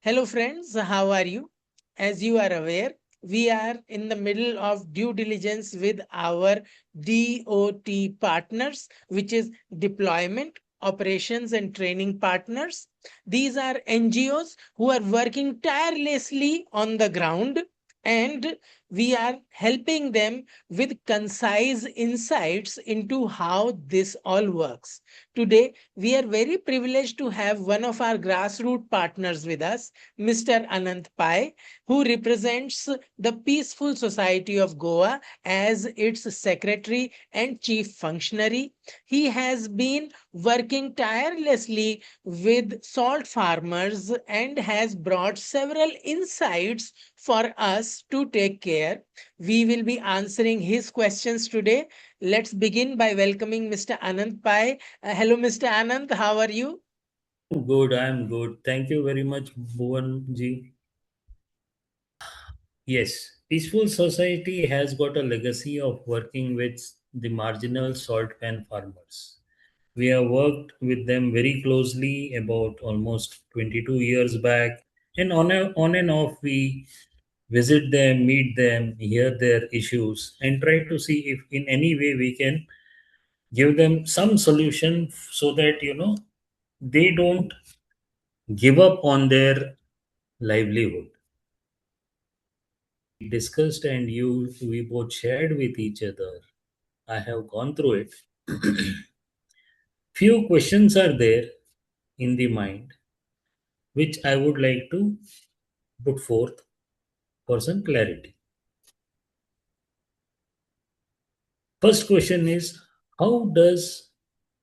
Hello, friends. How are you? As you are aware, we are in the middle of due diligence with our DOT partners, which is deployment, operations, and training partners. These are NGOs who are working tirelessly on the ground, and we are helping them with concise insights into how this all works. Today, we are very privileged to have one of our grassroots partners with us, Mr. Anant Pai, who represents the Peaceful Society of Goa as its secretary and chief functionary. He has been working tirelessly with salt farmers and has brought several insights for us to take care. We will be answering his questions today. Let's begin by welcoming Mr. Anant Pai. Hello, Mr. Anant. How are you? I'm good. I'm good. Thank you very much, Bhuvan ji. Yes, Peaceful Society has got a legacy of working with the marginal salt pan farmers. We have worked with them very closely about almost 22 years back, and on and off we visit them, meet them, hear their issues, and try to see if in any way we can give them some solution so that they don't give up on their livelihood. Discussed and we both shared with each other. I have gone through it. Few questions are there in the mind which I would like to put forth for some clarity. First question is, how does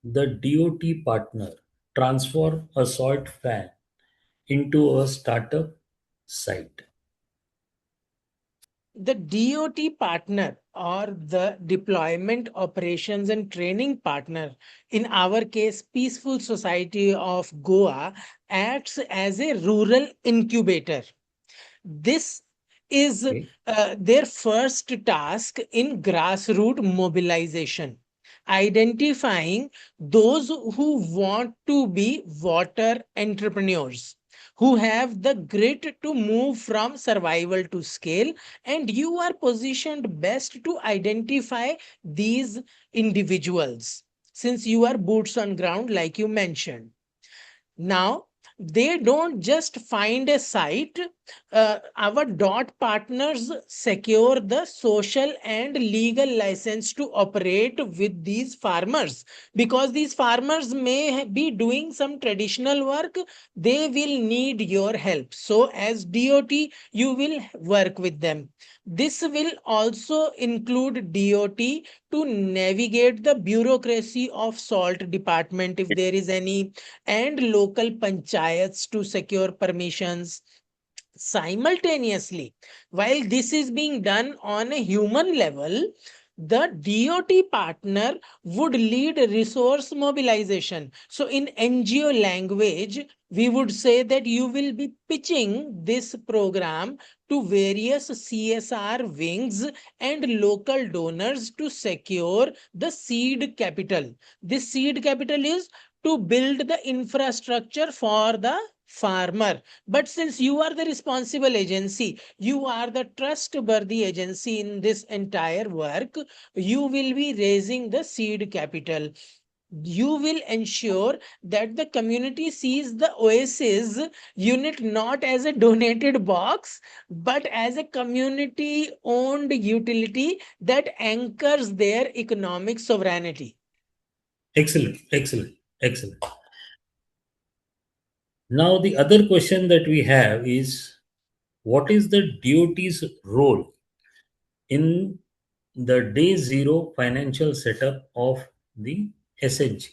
the DOT partner transform a salt fan into a startup site? The DOT partner or the deployment operations and training partner, in our case, Peaceful Society of Goa, acts as a rural incubator. This is Okay. their first task in grassroots mobilization, identifying those who want to be water entrepreneurs, who have the grit to move from survival to scale, and you are positioned best to identify these individuals since you are boots on ground, like you mentioned. Now, they don't just find a site. Our dot partners secure the social and legal license to operate with these farmers, because these farmers may be doing some traditional work. They will need your help. So, as DOT, you will work with them. This will also include DOT to navigate the bureaucracy of salt department if there is any, and local panchayats to secure permissions. Simultaneously, while this is being done on a human level, the DOT partner would lead resource mobilization. So, in NGO language, we would say that you will be pitching this program to various CSR wings and local donors to secure the seed capital. This seed capital is to build the infrastructure for the farmer. But since you are the responsible agency, you are the trustworthy agency in this entire work, you will be raising the seed capital. You will ensure that the community sees the Oasis unit not as a donated box, but as a community owned utility that anchors their economic sovereignty. Excellent, excellent, excellent. Now, the other question that we have is, what is the DOT's role in the day zero financial setup of the SHG?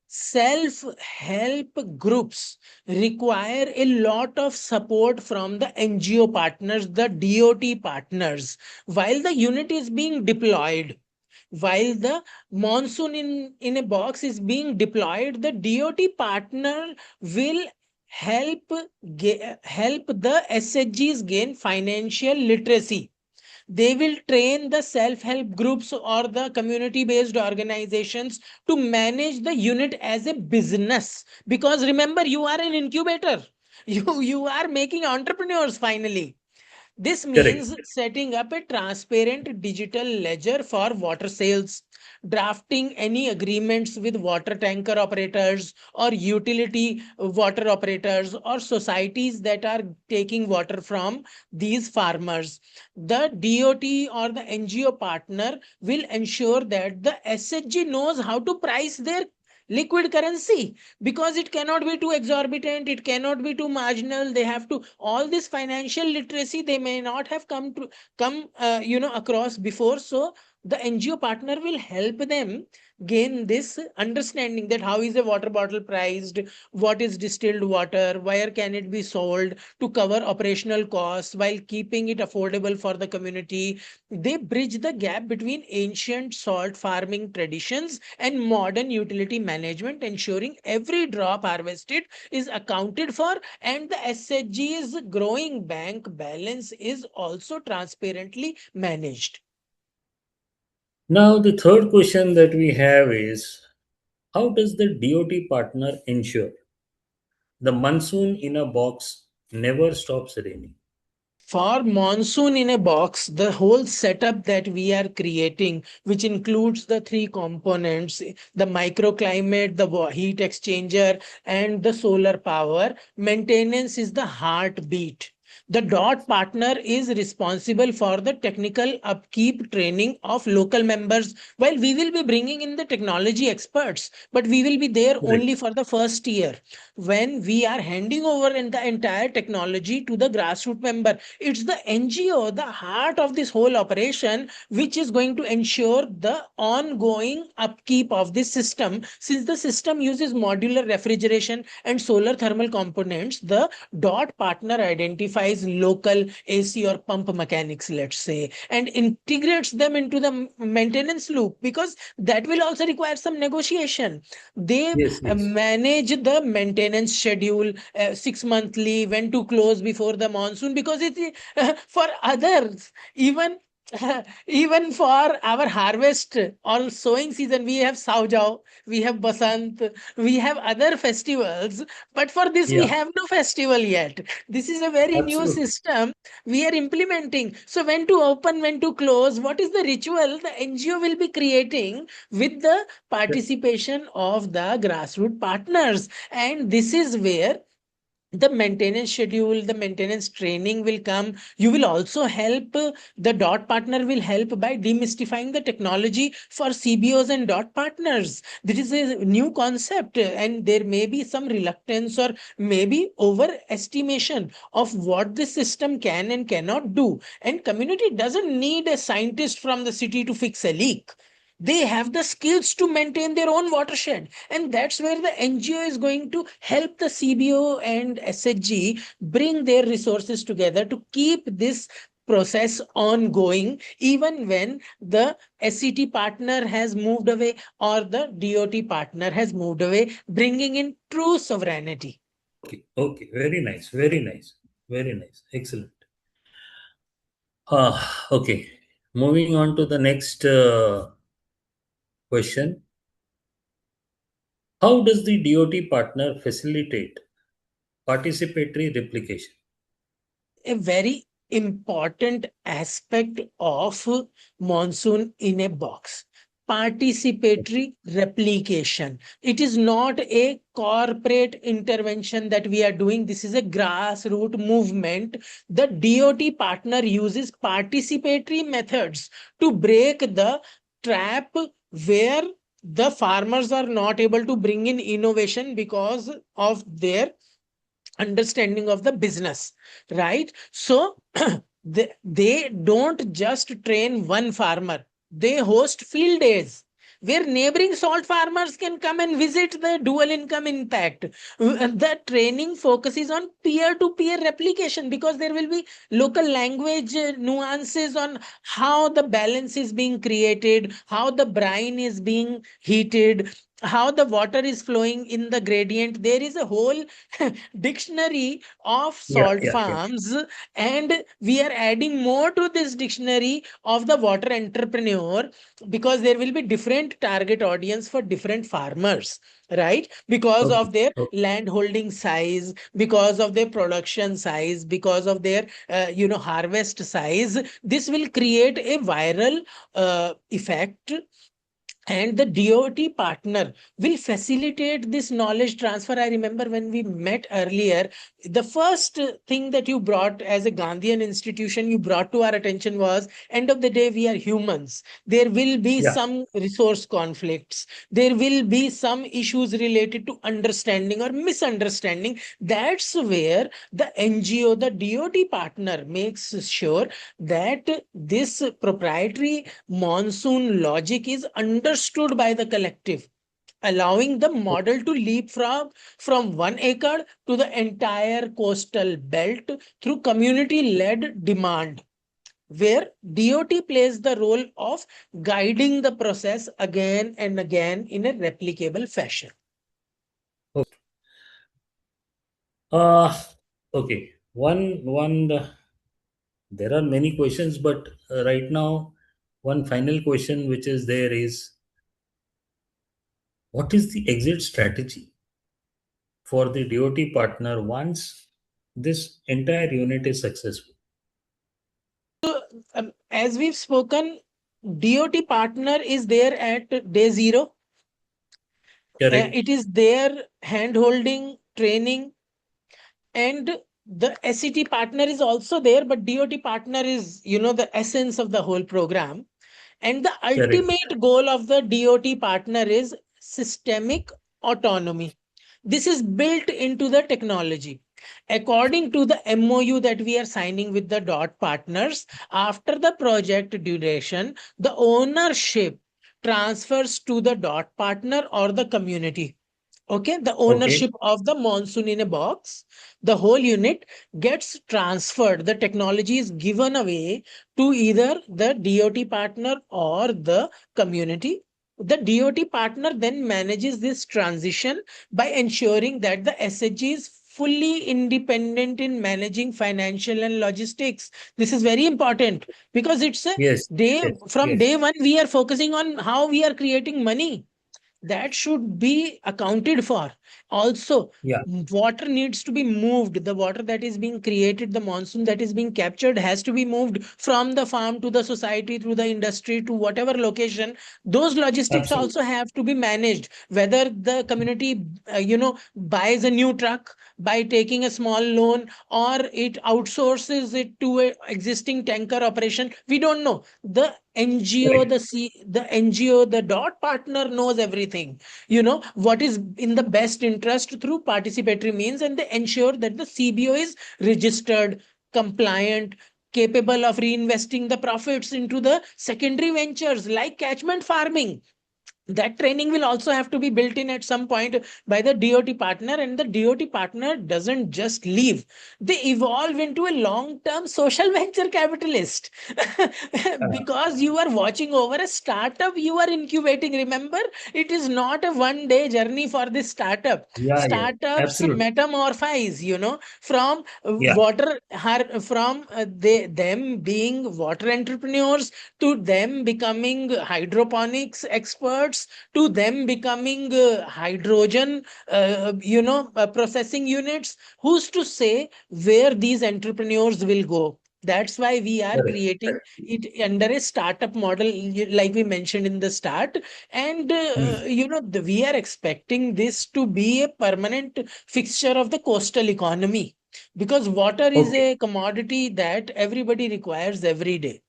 Self help groups require a lot of support from the NGO partners, the DOT partners, while the unit is being deployed. While the monsoon in a box is being deployed, the DOT partner will help the SHGs gain financial literacy. They will train the self-help groups or the community-based organizations to manage the unit as a business. Because remember, you are an incubator. You are making entrepreneurs finally. This Correct. means setting up a transparent digital ledger for water sales, drafting any agreements with water tanker operators or utility water operators or societies that are taking water from these farmers. The DOT or the NGO partner will ensure that the SHG knows how to price their liquid currency, because it cannot be too exorbitant, it cannot be too marginal. They have to, all this financial literacy they may not have come across before. So the NGO partner will help them gain this understanding that how is a water bottle priced, what is distilled water, where can it be sold, to cover operational costs while keeping it affordable for the community. They bridge the gap between ancient salt farming traditions and modern utility management, ensuring every drop harvested is accounted for and the SHG's growing bank balance is also transparently managed. Now, the third question that we have is, how does the DOT partner ensure the monsoon in a box never stops raining? For Monsoon in a box, the whole setup that we are creating, which includes the three components, the microclimate, the heat exchanger, and the solar power, maintenance is the heartbeat. The DOT partner is responsible for the technical upkeep training of local members, while we will be bringing in the technology experts, but we will be there Correct. only for the first year. When we are handing over in the entire technology to the grassroots member, it's the NGO, the heart of this whole operation, which is going to ensure the ongoing upkeep of this system. Since the system uses modular refrigeration and solar thermal components, the DOT partner identifies local AC or pump mechanics, let's say, and integrates them into the maintenance loop, because that will also require some negotiation. They Yes, yes. manage the maintenance schedule, 6 monthly, when to close before the monsoon, because it for others, even even for our harvest or sowing season, we have Saujao, we have Basant, we have other festivals, but for this we Yeah, have no festival yet. This is a very new absolutely. system we are implementing. So when to open, when to close, what is the ritual the NGO will be creating with the participation of the grassroots partners. And this is where the maintenance schedule, the maintenance training will come. You will also help, the DOT partner will help by demystifying the technology for CBOs and DOT partners. This is a new concept, and there may be some reluctance or maybe overestimation of what this system can and cannot do. And community doesn't need a scientist from the city to fix a leak. They have the skills to maintain their own watershed, and that's where the NGO is going to help the CBO and SHG bring their resources together to keep this process ongoing, even when the SCT partner has moved away or the DOT partner has moved away, bringing in true sovereignty. Okay, okay. Very nice, very nice, very nice. Excellent. Okay. Moving on to the next question. How does the DOT partner facilitate participatory replication? A very important aspect of Monsoon in a box, participatory replication. It is not a corporate intervention that we are doing. This is a grassroots movement. The DOT partner uses participatory methods to break the trap where the farmers are not able to bring in innovation because of their understanding of the business, right? So they don't just train one farmer, they host field days where neighboring salt farmers can come and visit. The dual income impact, the training focuses on peer to peer replication, because there will be local language nuances on how the balance is being created, how the brine is being heated, how the water is flowing in the gradient. There is a whole dictionary of Yeah, salt yeah, yeah. farms, and we are adding more to this dictionary of the water entrepreneur, because there will be different target audience for different farmers, right? Because Okay. of their Okay. land holding size, because of their production size, because of their harvest size. This will create a viral effect, and the DOT partner will facilitate this knowledge transfer. I remember when we met earlier, the first thing that you brought as a Gandhian institution, you brought to our attention was, end of the day, we are humans. There will be Yeah. some resource conflicts. There will be some issues related to understanding or misunderstanding. That's where the NGO, the DOT partner, makes sure that this proprietary monsoon logic is understood by the collective, allowing the model to leapfrog from 1 acre to the entire coastal belt through community led demand, where DOT plays the role of guiding the process again and again in a replicable fashion. Okay. Uh, okay. One. There are many questions, but right now, one final question which is there is, what is the exit strategy for the DOT partner once this entire unit is successful? As we've spoken, DOT partner is there at day zero. Correct. It is their hand holding, training, and the SET partner is also there, but DOT partner is, the essence of the whole program. And the Correct. ultimate goal of the DOT partner is systemic autonomy. This is built into the technology. According to the MOU that we are signing with the DOT partners, after the project duration, the ownership transfers to the DOT partner or the community. Okay, the Okay. ownership of the monsoon in a box, the whole unit gets transferred. The technology is given away to either the DOT partner or the community. The DOT partner then manages this transition by ensuring that the SHG is fully independent in managing financial and logistics. This is very important, because it's a Yes. day Yes. from Yes. day one, we are focusing on how we are creating money. That should be accounted for. Also, Yeah. water needs to be moved. The water that is being created, the monsoon that is being captured, has to be moved from the farm to the society, through the industry, to whatever location. Those logistics Absolutely. also have to be managed. Whether the community buys a new truck by taking a small loan, or it outsources it to a existing tanker operation, we don't know. The NGO, Correct. the NGO, the DOT partner knows everything. What is in the best interest through participatory means, and they ensure that the CBO is registered, compliant, capable of reinvesting the profits into the secondary ventures like catchment farming. That training will also have to be built in at some point by the DOT partner, and the DOT partner doesn't just leave. They evolve into a long-term social venture capitalist. Because you are watching over a startup you are incubating. Remember, it is not a one-day journey for this startup. Yeah. Yeah. Startups Absolutely. metamorphose, from Yeah. them being water entrepreneurs, to them becoming hydroponics experts, to them becoming hydrogen processing units. Who's to say where these entrepreneurs will go? That's why we are Correct. creating Correct. it under a startup model, like we mentioned in the start. And Hmm. we are expecting this to be a permanent fixture of the coastal economy, because water is Okay. a commodity that everybody requires every day.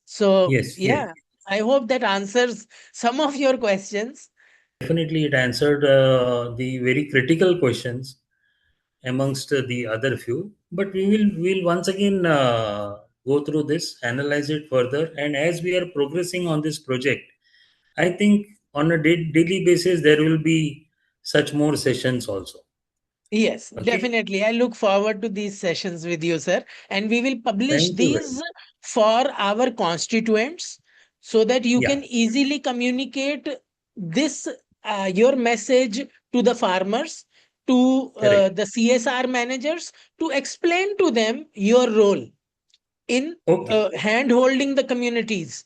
So, Yes. Yes. yeah, I hope that answers some of your questions. Definitely, it answered the very critical questions amongst the other few. But we'll once again go through this, analyze it further, and as we are progressing on this project, I think on a daily basis there will be such more sessions also. Yes, Okay. definitely. I look forward to these sessions with you, sir. And we will publish Thank you very these much. for our constituents, so that you Yeah. can easily communicate this your message to the farmers, to Correct. the CSR managers, to explain to them your role in Okay. hand holding the communities.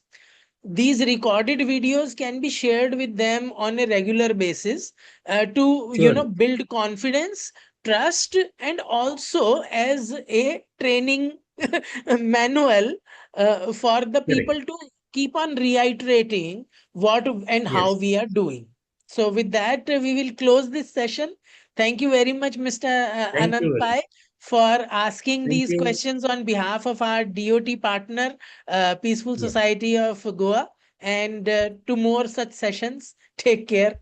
These recorded videos can be shared with them on a regular basis to Surely. build confidence, trust, and also as a training manual for the Correct. people to keep on reiterating what and how Yes. we are doing. So with that, we will close this session. Thank you very much, Mr. Thank you Anant very Pai, much. for asking Thank these you. questions on behalf of our DOT partner, Peaceful Yeah. Society of Goa. And to more such sessions, take care.